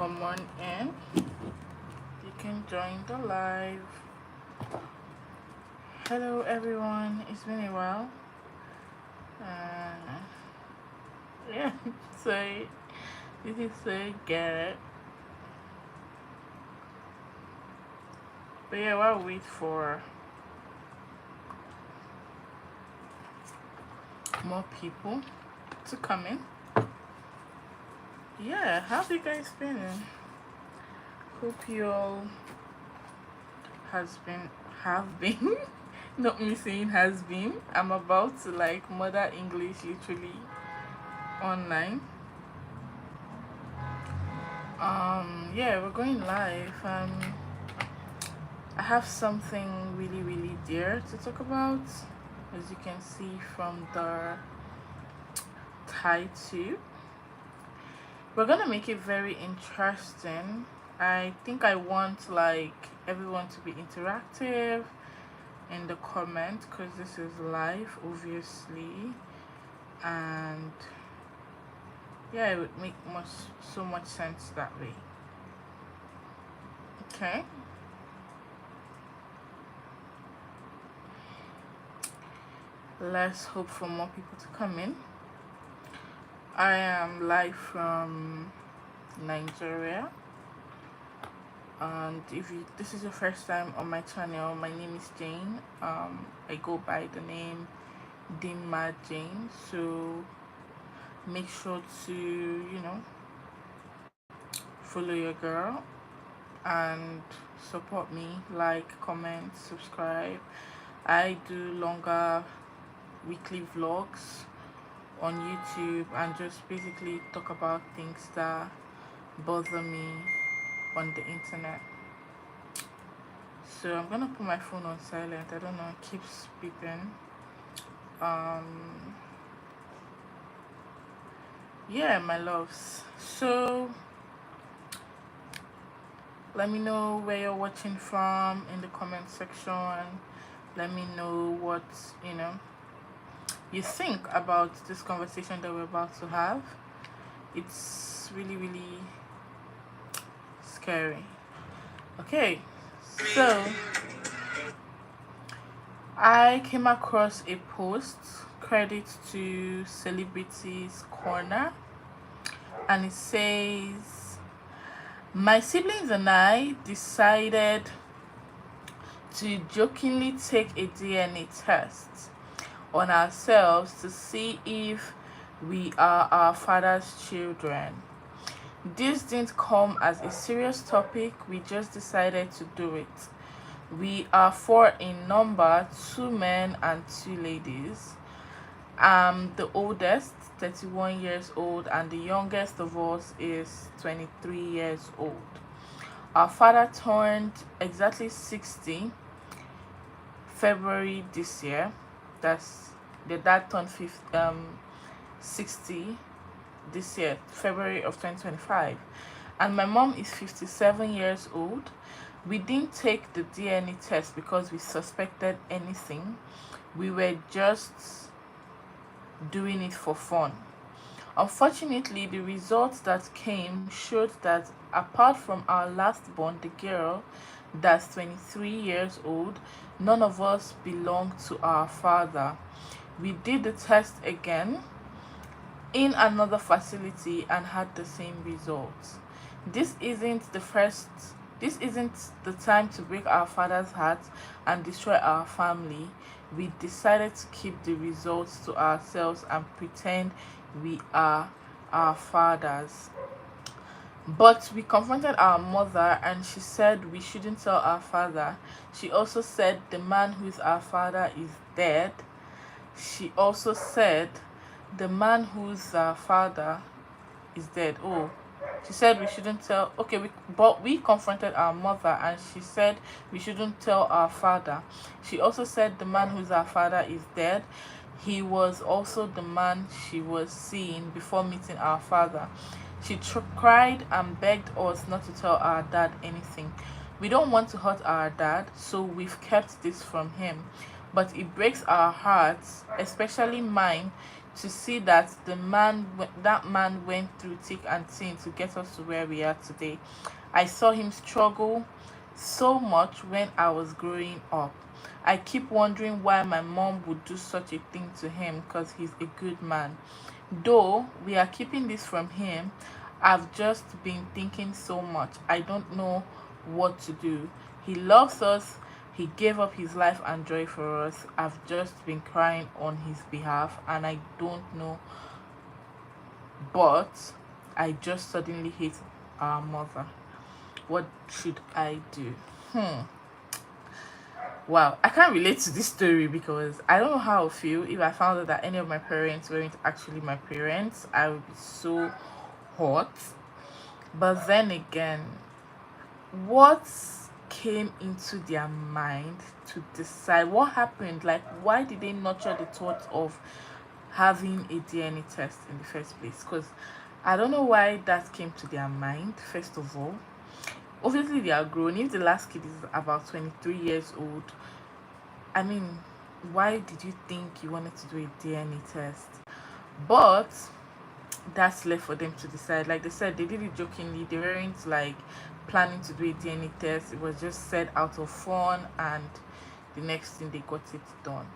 come on in. You can join the live. Hello everyone, it's been a while. Uh, yeah, so this is Garrett. But yeah, while we wait for more people to come in. Yeah, how have you guys been? Hope you all have been not me saying has been. I'm about to like mother English literally online. Yeah, we're going live. I have something really dear to talk about, as you can see from the title. We're gonna make it very interesting. I think I want like everyone to be interactive in the comment, because this is live obviously, and yeah, it would make so much sense that way. Okay, let's hope for more people to come in. I am live from Nigeria, and if this is your first time on my channel, my name is Jane. I go by the name Dimma Jane, so make sure to follow your girl and support me, like, comment, subscribe. I do longer weekly vlogs on YouTube and just basically talk about things that bother me on the internet. So I'm gonna put my phone on silent. I don't know, it keeps beeping. Yeah, my loves, so let me know where you're watching from in the comment section. Let me know what you think about this conversation that we're about to have. It's really scary. Okay, so I came across a post, credit to Celebrities Corner, and it says, my siblings and I decided to jokingly take a DNA test on ourselves to see if we are our father's children. This didn't come as a serious topic, we just decided to do it. We are 4 in number, 2 men and 2 ladies. I'm the oldest, 31 years old, and the youngest of us is 23 years old. Our father turned exactly 60 February this year. That's the dad turned 60 this year, February of 2025. And my mom is 57 years old. We didn't take the DNA test because we suspected anything. We were just doing it for fun. Unfortunately, the results that came showed that apart from our last born, the girl that's 23 years old, none of us belong to our father. We did the test again in another facility and had the same results. This isn't the time to break our father's heart and destroy our family. We decided to keep the results to ourselves and pretend we are our fathers. But we confronted our mother and she said we shouldn't tell our father. She also said the man who is our father is dead. She also said the man who's our father is dead. Oh, she said we shouldn't tell. Okay, but we confronted our mother and she said we shouldn't tell our father. She also said the man who's our father is dead. He was also the man she was seeing before meeting our father. She cried and begged us not to tell our dad anything. We don't want to hurt our dad, so we've kept this from him. But it breaks our hearts, especially mine, to see that that man went through thick and thin to get us to where we are today. I saw him struggle so much when I was growing up. I keep wondering why my mom would do such a thing to him because he's a good man. Though we are keeping this from him, I've just been thinking so much. I don't know what to do. He loves us. He gave up his life and joy for us. I've just been crying on his behalf and I don't know, but I just suddenly hate our mother. What should I do? Wow, I can't relate to this story because I don't know how I would feel if I found out that any of my parents weren't actually my parents. I would be so hurt. But then again, what came into their mind to decide what happened? Like, why did they nurture the thought of having a DNA test in the first place? Because I don't know why that came to their mind, first of all. Obviously, they are grown. If the last kid is about 23 years old, I mean, why did you think you wanted to do a DNA test? But that's left for them to decide. Like they said, they did it jokingly. They weren't like planning to do a DNA test. It was just said out of fun, and the next thing they got it done.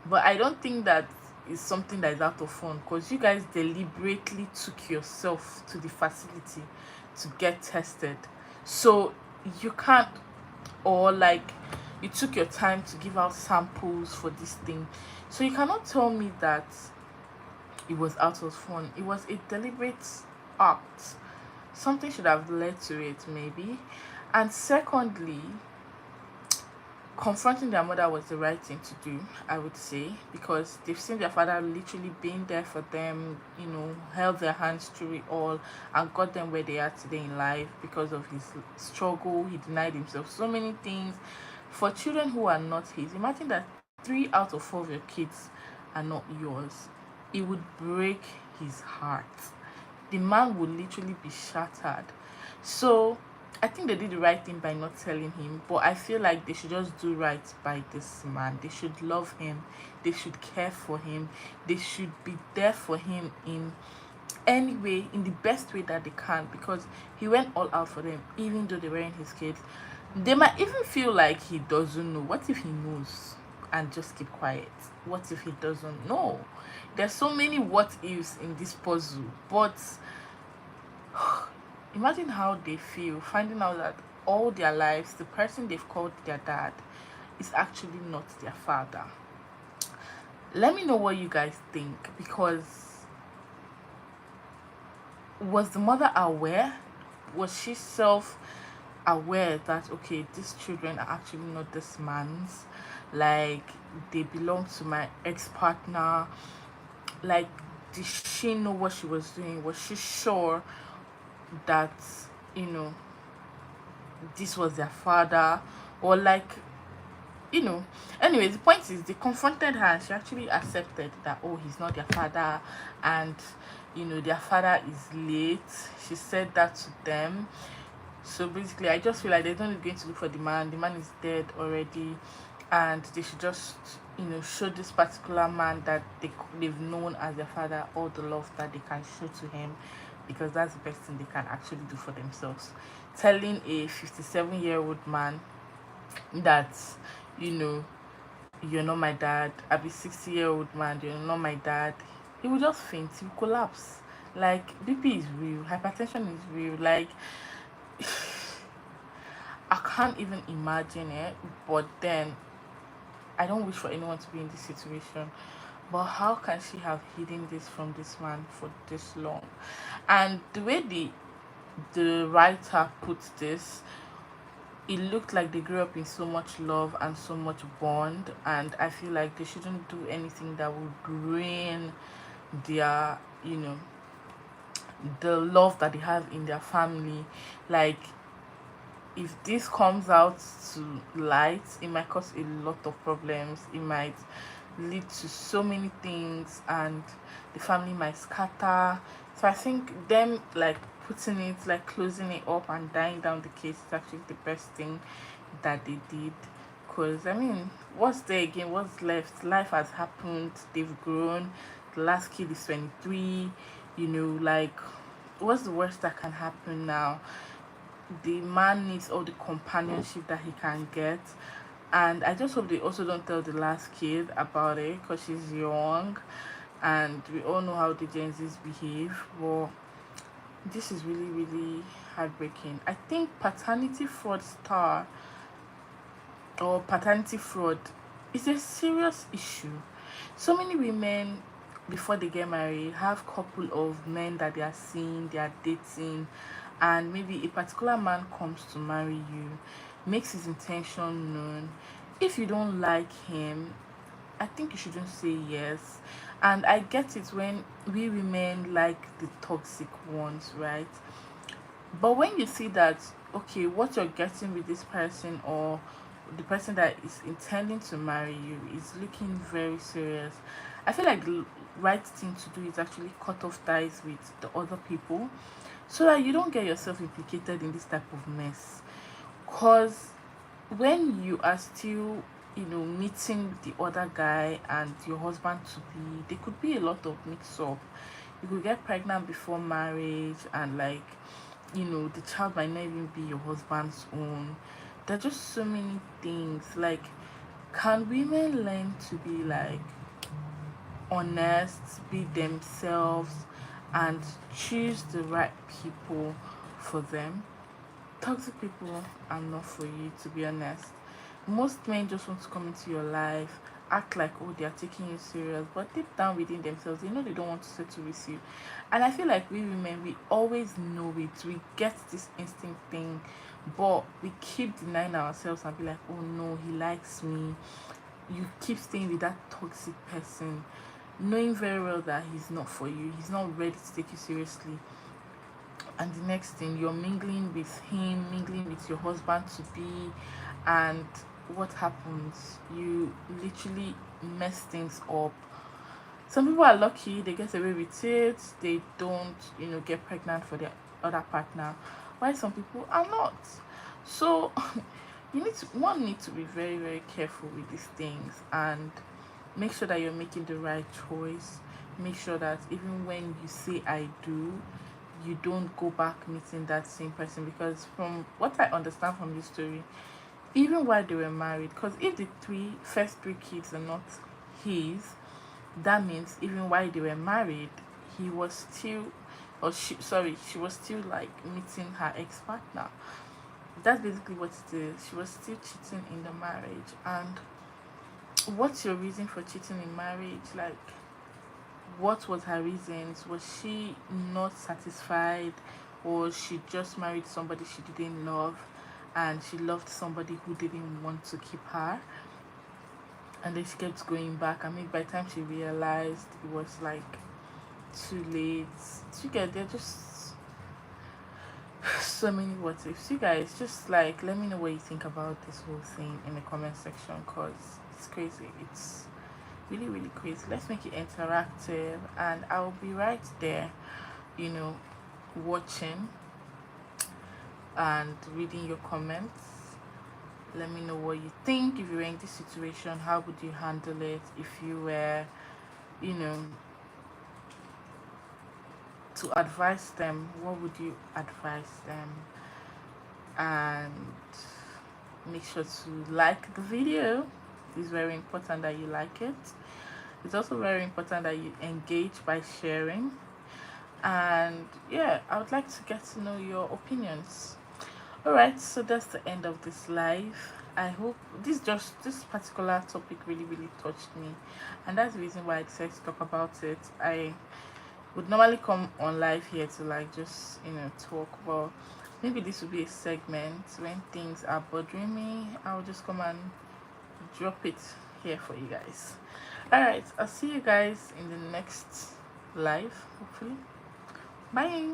But I don't think that is something that is out of fun because you guys deliberately took yourself to the facility to get tested. So you can't, or like you took your time to give out samples for this thing. So you cannot tell me that it was out of fun. It was a deliberate act. Something should have led to it, maybe. And secondly, confronting their mother was the right thing to do, I would say, because they've seen their father literally being there for them, held their hands through it all and got them where they are today in life because of his struggle. He denied himself so many things. For children who are not his, imagine that 3 out of 4 of your kids are not yours. It would break his heart. The man would literally be shattered. So I think they did the right thing by not telling him, but I feel like they should just do right by this man. They should love him, they should care for him, they should be there for him in any way, in the best way that they can, because he went all out for them, even though they weren't his kids. They might even feel like he doesn't know. What if he knows and just keep quiet? What if he doesn't know? There's so many what ifs in this puzzle, but imagine how they feel finding out that all their lives the person they've called their dad is actually not their father. Let me know what you guys think, because was the mother aware? Was she self aware that okay, these children are actually not this man's, like they belong to my ex-partner? Like, did she know what she was doing? Was she sure that you know this was their father? Or like, anyway, the point is they confronted her and she actually accepted that, oh, he's not their father, and their father is late. She said that to them. So basically, I just feel like they're not going to look for the man is dead already, and they should just show this particular man that they've known as their father all the love that they can show to him, because that's the best thing they can actually do for themselves. Telling a 57-year-old man that you know you're not my dad, I'll be 60-year-old man, you're not my dad, he will just faint, he will collapse. Like, BP is real, hypertension is real. Like, I can't even imagine it. But then I don't wish for anyone to be in this situation. But how can she have hidden this from this man for this long? And the way the writer puts this, it looked like they grew up in so much love and so much bond, and I feel like they shouldn't do anything that would ruin their the love that they have in their family. Like, if this comes out to light, it might cause a lot of problems. It might lead to so many things, and the family might scatter. So I think them like putting it, like closing it up and dying down the case is actually the best thing that they did. Because I mean, what's there again? What's left? Life has happened. They've grown. the last kid is 23, like what's the worst that can happen now? The man needs all the companionship that he can get. And I just hope they also don't tell the last kid about it because she's young, and we all know how the Gen Z's behave. Well, this is really, really heartbreaking. I think paternity fraud is a serious issue. So many women, before they get married, have couple of men that they are seeing, they are dating, and maybe a particular man comes to marry you, makes his intention known. If you don't like him, I think you shouldn't say yes. And I get it when we women like the toxic ones, right? But when you see that, okay, what you're getting with this person, or the person that is intending to marry you, is looking very serious, I feel like the right thing to do is actually cut off ties with the other people so that you don't get yourself implicated in this type of mess. Because when you are still, meeting the other guy and your husband to be, there could be a lot of mix up. You could get pregnant before marriage, and like, the child might not even be your husband's own. There are just so many things. Like, can women learn to be like honest, be themselves, and choose the right people for them? Toxic people are not for you, to be honest. Most men just want to come into your life, act like, oh, they are taking you serious, but deep down within themselves, they know they don't want to settle with you. And I feel like we women, we always know it, we get this instinct thing, but we keep denying ourselves and be like, oh no, he likes me. You keep staying with that toxic person, knowing very well that he's not for you, he's not ready to take you seriously. And the next thing, you're mingling with him, mingling with your husband to be, and what happens? You literally mess things up. Some people are lucky, they get away with it, they don't, get pregnant for their other partner, while some people are not. So one need to be very, very careful with these things, and make sure that you're making the right choice. Make sure that even when you say I do, you don't go back meeting that same person, because from what I understand from this story, even while they were married, because if the first three kids are not his, that means even while they were married, he was still, or she was still like meeting her ex-partner. That's basically what it is. She was still cheating in the marriage. And what's your reason for cheating in marriage? Like, what was her reasons? Was she not satisfied, or she just married somebody she didn't love, and she loved somebody who didn't want to keep her, and then she kept going back? I mean, by the time she realized, it was like too late. You get there, just so many what ifs. You guys, just like, let me know what you think about this whole thing in the comment section, because it's crazy. It's really, really crazy. Let's make it interactive, and I'll be right there, watching and reading your comments. Let me know what you think. If you were in this situation, how would you handle it? If you were, you know to advise them, what would you advise them? And make sure to like the video. It's very important that you like it. It's also very important that you engage by sharing. And yeah, I would like to get to know your opinions. All right, so that's the end of this live. I hope this particular topic really, really touched me, and that's the reason why I decided to talk about it. I would normally come on live here to like just talk, but maybe this will be a segment. When things are bothering me, I'll just come and drop it here for you guys. All right, I'll see you guys in the next live, hopefully. Bye.